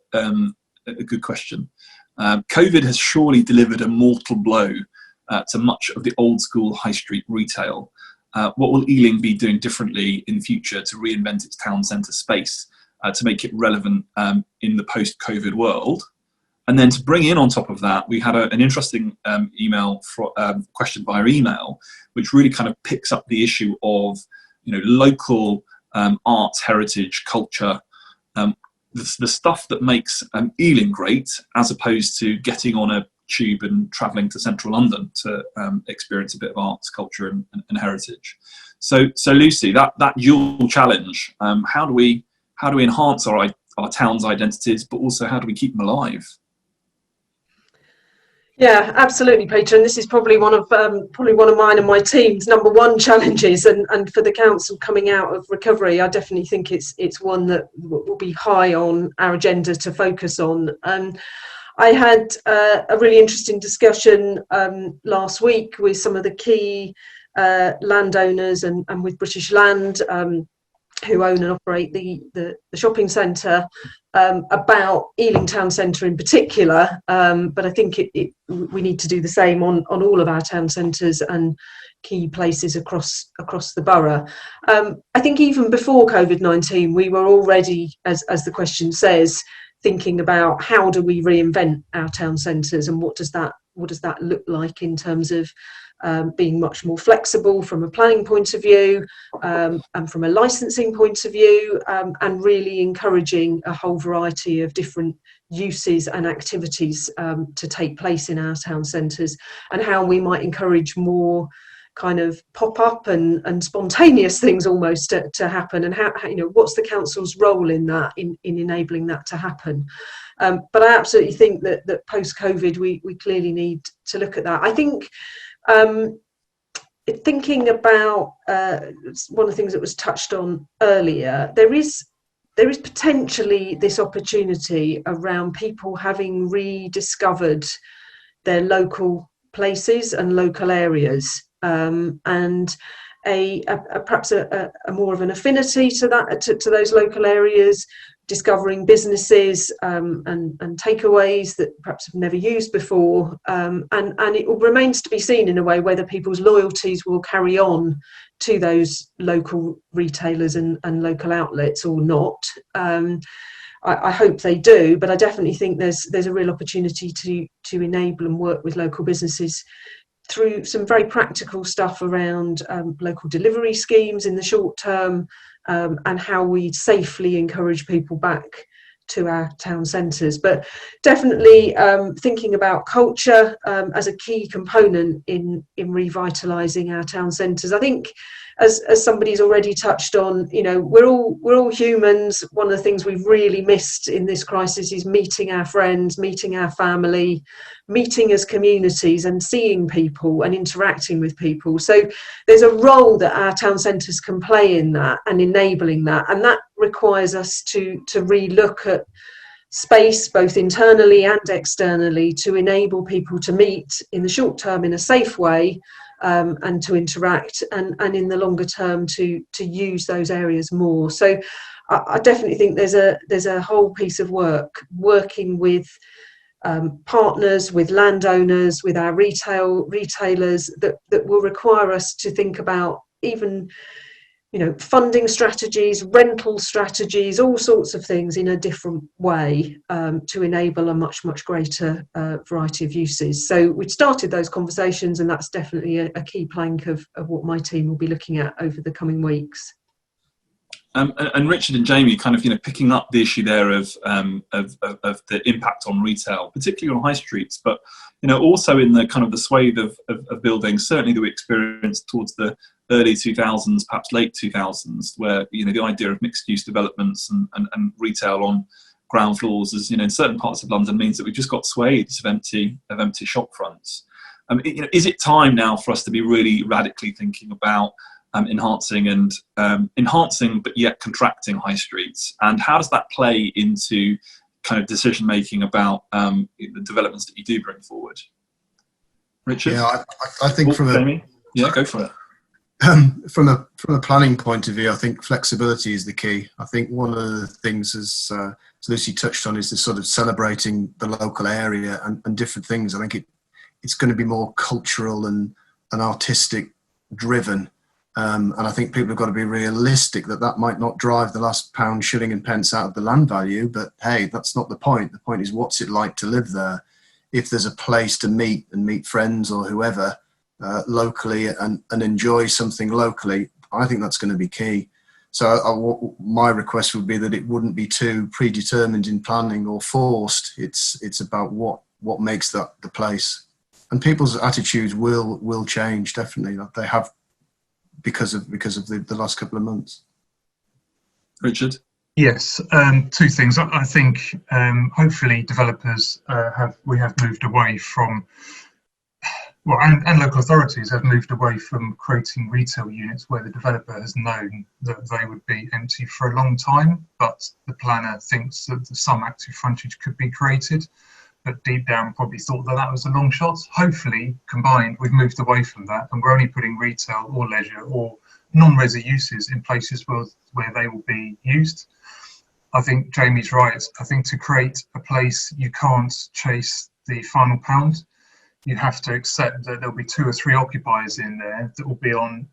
good question. COVID has surely delivered a mortal blow to much of the old school high street retail. What will Ealing be doing differently in future to reinvent its town centre space to make it relevant in the post-COVID world? And then to bring in on top of that, we had an interesting question via email, which really kind of picks up the issue of, local arts, heritage, culture, the stuff that makes Ealing great, as opposed to getting on a tube and travelling to central London to experience a bit of arts, culture, and heritage. So Lucy, that dual challenge, how do we enhance our town's identities, but also how do we keep them alive? Yeah, absolutely, Peter. And this is probably one of mine and my team's number one challenges. And for the council coming out of recovery, I definitely think it's one that will be high on our agenda to focus on. I had a really interesting discussion last week with some of the key landowners and with British Land, who own and operate the shopping centre, about Ealing Town Centre in particular, but I think we need to do the same on all of our town centres and key places across the borough. I think even before COVID-19, we were already, as the question says, thinking about how do we reinvent our town centres and what does that look like in terms of being much more flexible from a planning point of view and from a licensing point of view, and really encouraging a whole variety of different uses and activities to take place in our town centres, and how we might encourage more kind of pop-up and spontaneous things almost to happen, and how what's the council's role in that, in enabling that to happen. But I absolutely think that post-COVID we clearly need to look at that. I think thinking about one of the things that was touched on earlier, there is potentially this opportunity around people having rediscovered their local places and local areas, and perhaps a more of an affinity to those local areas, discovering businesses and takeaways that perhaps have never used before, and it remains to be seen in a way whether people's loyalties will carry on to those local retailers and local outlets or not. I hope they do, but I definitely think there's a real opportunity to enable and work with local businesses through some very practical stuff around local delivery schemes in the short term, and how we safely encourage people back to our town centres. But definitely thinking about culture as a key component in revitalising our town centres. I think, as somebody's already touched on, we're all humans. One of the things we've really missed in this crisis is meeting our friends, meeting our family, meeting as communities and seeing people and interacting with people. So there's a role that our town centres can play in that and enabling that, and that requires us to relook at space both internally and externally to enable people to meet in the short term in a safe way, and to interact, and in the longer term to use those areas more. So I definitely think there's a whole piece of working with partners, with landowners, with our retailers that will require us to think about even, funding strategies, rental strategies, all sorts of things in a different way to enable a much greater variety of uses. So we've started those conversations, and that's definitely a key plank of what my team will be looking at over the coming weeks. And Richard and Jamie, kind of, picking up the issue there of the impact on retail, particularly on high streets, but also in the kind of the swathe of buildings, certainly that we experienced towards the early 2000s, perhaps late 2000s, where the idea of mixed-use developments and retail on ground floors, is in certain parts of London, means that we've just got swathes of empty shop fronts. Is it time now for us to be really radically thinking about enhancing but yet contracting high streets, and how does that play into kind of decision making about the developments that you do bring forward? Richard? Yeah, I think Jamie? Yeah, go for it. From a planning point of view, I think flexibility is the key. I think one of the things, as Lucy touched on, is the sort of celebrating the local area and different things. I think it's going to be more cultural and artistic driven. And I think people have got to be realistic that might not drive the last pound, shilling and pence out of the land value, but hey, that's not the point. The point is, what's it like to live there? If there's a place to meet friends or whoever locally and enjoy something locally, I think that's going to be key. So my request would be that it wouldn't be too predetermined in planning or forced. It's about what makes that the place. And people's attitudes will change, definitely. They have because of the last couple of months. Richard? Yes, two things. I think hopefully developers have moved away from, and local authorities have moved away from creating retail units where the developer has known that they would be empty for a long time, but the planner thinks that some active frontage could be created, but deep down probably thought that was a long shot. Hopefully, combined, we've moved away from that, and we're only putting retail or leisure or non-resi uses in places where they will be used. I think Jamie's right. I think to create a place, you can't chase the final pound. You have to accept that there'll be 2 or 3 occupiers in there that will be on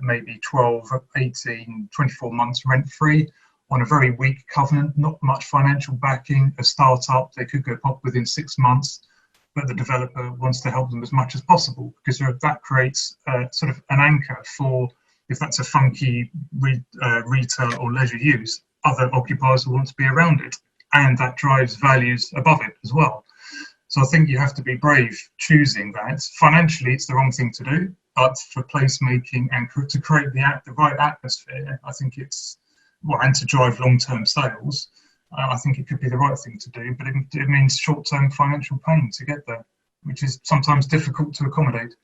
maybe 12, 18, 24 months rent-free, on a very weak covenant, not much financial backing, a start-up, they could go pop within 6 months, but the developer wants to help them as much as possible, because that creates sort of an anchor for, if that's a funky retail or leisure use, other occupiers will want to be around it, and that drives values above it as well. So I think you have to be brave choosing that. Financially, it's the wrong thing to do, but for placemaking and to create the right atmosphere, I think it's, and to drive long-term sales, I think it could be the right thing to do, but it means short-term financial pain to get there, which is sometimes difficult to accommodate.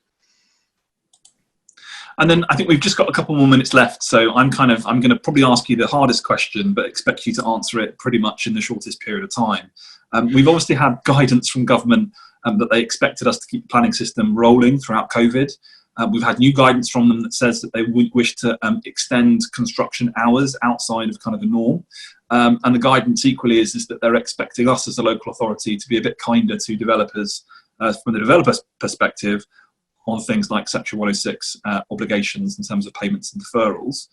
And then I think we've just got a couple more minutes left, so I'm going to probably ask you the hardest question, but expect you to answer it pretty much in the shortest period of time. We've obviously had guidance from government that they expected us to keep the planning system rolling throughout COVID. We've had new guidance from them that says that they would wish to extend construction hours outside of kind of the norm. And the guidance equally is that they're expecting us as a local authority to be a bit kinder to developers from the developer's perspective on things like Section 106 obligations in terms of payments and deferrals.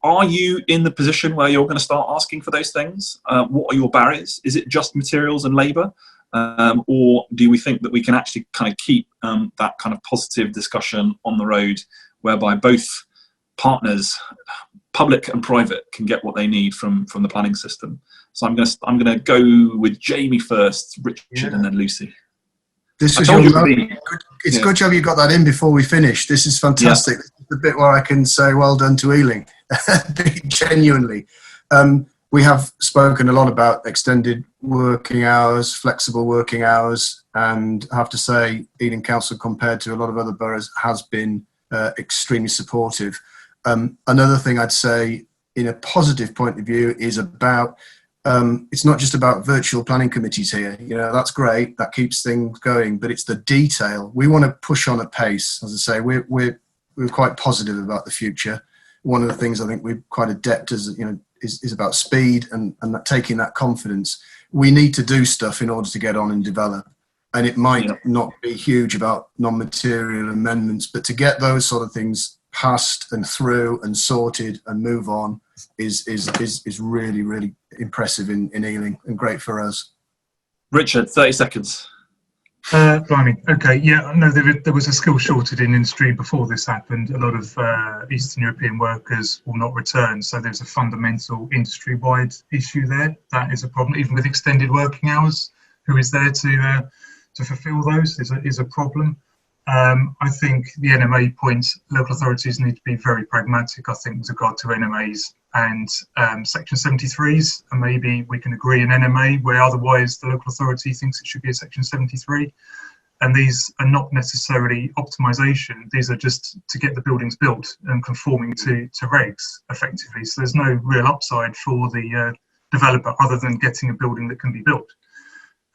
Are you in the position where you're going to start asking for those things? What are your barriers? Is it just materials and labour? Or do we think that we can actually kind of keep that kind of positive discussion on the road, whereby both partners, public and private, can get what they need from the planning system? So I'm going to go with Jamie first, Richard, and then Lucy. This is it's good job you got that in before we finish. This is fantastic. Yeah. This is the bit where I can say well done to Ealing, genuinely. We have spoken a lot about extended working hours, flexible working hours, and I have to say Ealing Council, compared to a lot of other boroughs, has been extremely supportive. Another thing I'd say in a positive point of view is about it's not just about virtual planning committees here. That's great, that keeps things going, but it's the detail. We want to push on at pace. As I say, we're quite positive about the future. One of the things I think we're quite adept as is about speed and taking that confidence. we need to do stuff in order to get on and develop. And it might not be huge about non-material amendments, but to get those sort of things passed and through and sorted and move on is really, really impressive in Ealing and great for us. Richard, 30 seconds. Blimey. Okay, yeah, no, there was a skill shortage in industry before this happened. A lot of Eastern European workers will not return, so there's a fundamental industry-wide issue there. That is a problem, even with extended working hours. Who is there to fulfil those is a problem. I think the NMA points, local authorities need to be very pragmatic, I think, with regard to NMAs and Section 73s, and maybe we can agree an NMA where otherwise the local authority thinks it should be a Section 73. And these are not necessarily optimisation, these are just to get the buildings built and conforming to regs, effectively. So there's no real upside for the developer other than getting a building that can be built.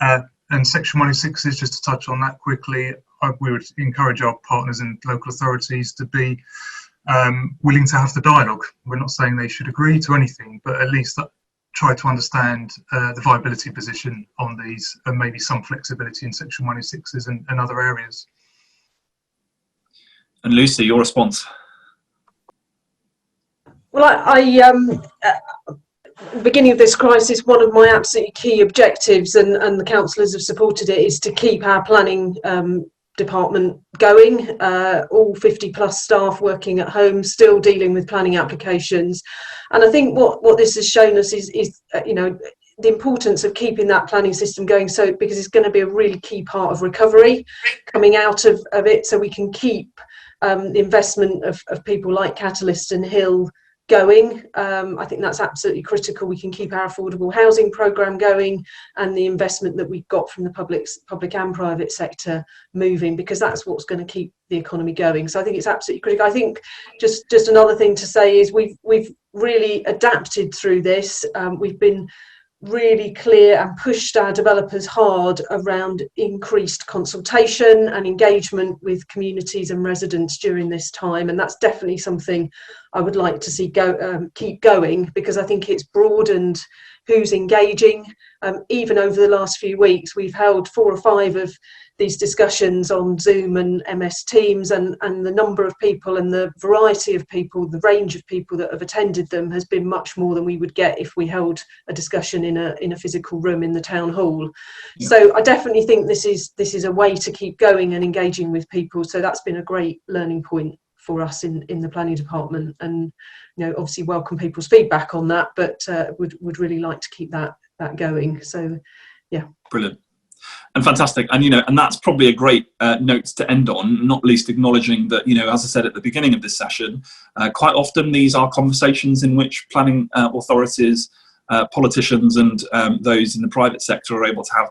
And Section 106 is, just to touch on that quickly, we would encourage our partners and local authorities to be willing to have the dialogue. We're not saying they should agree to anything, but at least try to understand the viability position on these, and maybe some flexibility in Section 106s and other areas. And Lucy, your response? Well, beginning of this crisis, one of my absolutely key objectives, and the councillors have supported it, is to keep our planning department going, all 50 plus staff working at home, still dealing with planning applications. And I think what this has shown us is the importance of keeping that planning system going, so because it's going to be a really key part of recovery coming out of it, so we can keep the investment of people like Catalyst and Hill going. I think that's absolutely critical. We can keep our affordable housing programme going, and the investment that we've got from the public and private sector moving, because that's what's going to keep the economy going. So I think it's absolutely critical. I think just another thing to say is we've really adapted through this. We've been really clear and pushed our developers hard around increased consultation and engagement with communities and residents during this time, and that's definitely something I would like to see keep going, because I think it's broadened who's engaging. Even over the last few weeks, we've held 4 or 5 of these discussions on Zoom and MS Teams, and the number of people and the variety of people, the range of people that have attended them has been much more than we would get if we held a discussion in a physical room in the town hall. Yeah. So I definitely think this is a way to keep going and engaging with people. So that's been a great learning point for us in the planning department, and obviously welcome people's feedback on that, but would really like to keep that going. So yeah, brilliant. And fantastic. And, and that's probably a great note to end on, not least acknowledging that, as I said at the beginning of this session, quite often these are conversations in which planning authorities, politicians and those in the private sector are able to have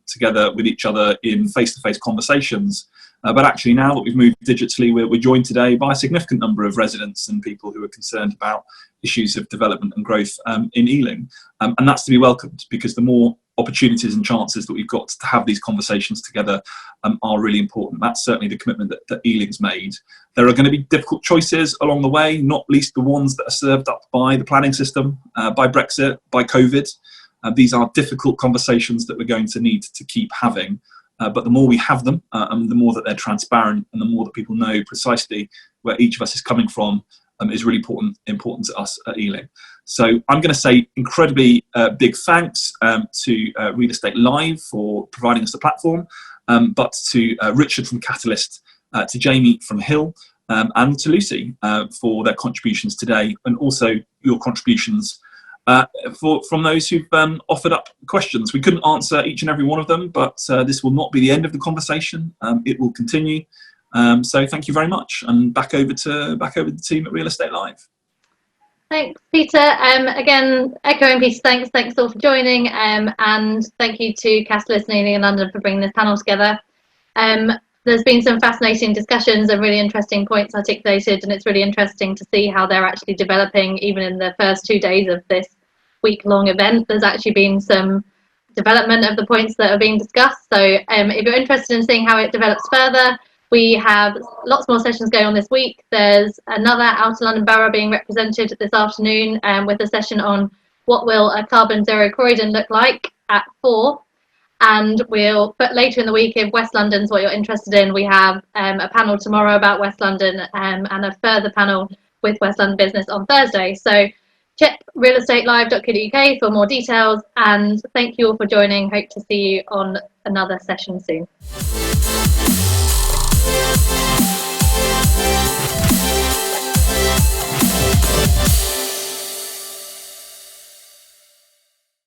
together with each other in face-to-face conversations. But actually, now that we've moved digitally, we're joined today by a significant number of residents and people who are concerned about issues of development and growth in Ealing. And that's to be welcomed, because the more opportunities and chances that we've got to have these conversations together are really important. That's certainly the commitment that Ealing's made. There are going to be difficult choices along the way, not least the ones that are served up by the planning system, by Brexit, by COVID. These are difficult conversations that we're going to need to keep having. But the more we have them, and the more that they're transparent, and the more that people know precisely where each of us is coming from, is really important to us at Ealing. So I'm going to say incredibly big thanks to Real Estate Live for providing us the platform, but to Richard from Catalyst, to Jamie from Hill, and to Lucy for their contributions today, and also your contributions from those who've offered up questions. We couldn't answer each and every one of them, but this will not be the end of the conversation. It will continue. So thank you very much, and back over to the team at Real Estate Live. Thanks, Peter. Again, echoing Peter's thanks all for joining, and thank you to Catalyst and Ealing and London for bringing this panel together. There's been some fascinating discussions and really interesting points articulated, and it's really interesting to see how they're actually developing. Even in the first 2 days of this week-long event, there's actually been some development of the points that are being discussed. So if you're interested in seeing how it develops further, we have lots more sessions going on this week. There's another Outer London Borough being represented this afternoon with a session on what will a carbon zero Croydon look like. at 4. And we'll, but later in the week, if West London's what you're interested in, we have a panel tomorrow about West London and a further panel with West London Business on Thursday. So check realestatelive.co.uk for more details, and thank you all for joining. Hope to see you on another session soon.